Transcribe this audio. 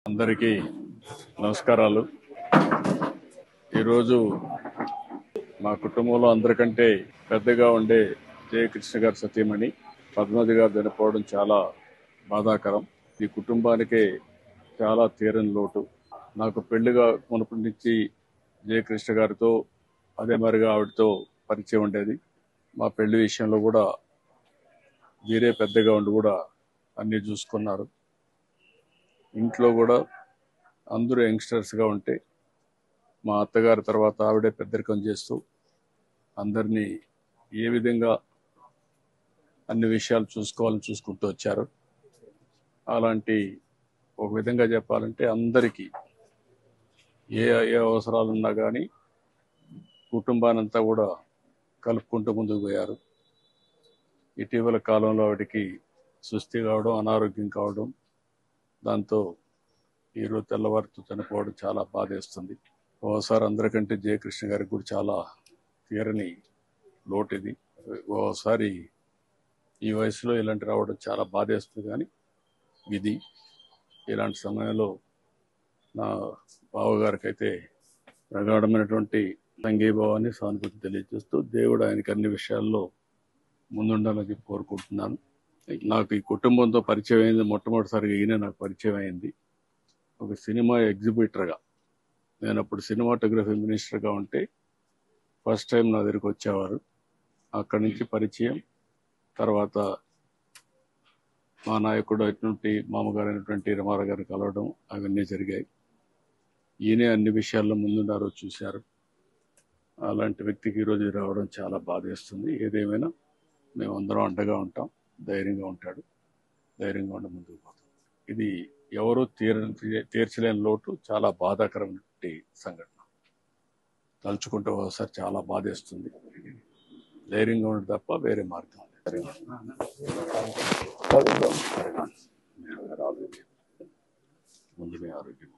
అందరికీ నమస్కారాలు. ఈరోజు మా కుటుంబంలో అందరికంటే పెద్దగా ఉండే జయకృష్ణ గారి సతీమణి పద్మావతి గారు చనిపోవడం చాలా బాధాకరం. ఈ కుటుంబానికే చాలా తీరని లోటు. నాకు పెళ్లిగా మునుపటి నుంచి జయకృష్ణ గారితో అదే మరిగా ఆవిడతో పరిచయం ఉండేది. మా పెళ్లి విషయంలో కూడా వీరే పెద్దగా ఉండి కూడా అన్ని చూసుకున్నారు. ఇంట్లో కూడా అందరూ యంగ్స్టర్స్గా ఉంటే మా అత్తగారి తర్వాత ఆవిడే పెద్దరికం చేస్తూ అందరినీ ఏ విధంగా అన్ని విషయాలు చూసుకోవాలని చూసుకుంటూ వచ్చారు. అలాంటి ఒక విధంగా చెప్పాలంటే అందరికీ ఏ ఏ అవసరాలున్నా కానీ కుటుంబానంతా కూడా కలుపుకుంటూ ముందుకు పోయారు. ఇటీవల కాలంలో ఆవిడకి సుస్థి కావడం, అనారోగ్యం కావడం, దాంతో ఈరోజు తెల్లవారితో చనిపోవడం చాలా బాధేస్తుంది. ఓసారి అందరికంటే జయకృష్ణ గారికి కూడా చాలా తీరని లోటు ఇది. ఓసారి ఈ వయసులో ఇలాంటి రావడం చాలా బాధేస్తుంది. కానీ ఇది ఇలాంటి సమయంలో నా బావగారికి అయితే ప్రగాఢమైనటువంటి సంఘీభావాన్ని, సానుభూతి తెలియజేస్తూ దేవుడు ఆయనకి అన్ని విషయాల్లో ముందుండాలని కోరుకుంటున్నాను. నాకు ఈ కుటుంబంతో పరిచయం అయింది మొట్టమొదటిసారిగా ఈయన నాకు పరిచయం అయింది ఒక సినిమా ఎగ్జిబిటర్గా. నేను అప్పుడు సినిమాటోగ్రఫీ మినిస్టర్గా ఉంటే ఫస్ట్ టైం నా దగ్గరికి వచ్చేవారు. అక్కడి నుంచి పరిచయం, తర్వాత మా నాయకుడు అయినటువంటి మామగారు అయినటువంటి రమారావు గారిని కలవడం, అవన్నీ జరిగాయి. ఈయనే అన్ని విషయాల్లో ముందున్నారో చూశారు. అలాంటి వ్యక్తికి ఈరోజు రావడం చాలా బాధేస్తుంది. ఏదేమైనా మేమందరం అండగా ఉంటాం. ధైర్యంగా ఉంటాడు, ధైర్యంగా ఉండి ముందుకు పోతాం. ఇది ఎవరూ తీర్చలేని లోటు, చాలా బాధాకరమైన సంఘటన. తలుచుకుంటే ఒకసారి చాలా బాధేస్తుంది. ధైర్యంగా ఉండడం తప్ప వేరే మార్గం లేదు. ముందు మీ ఆరోగ్యం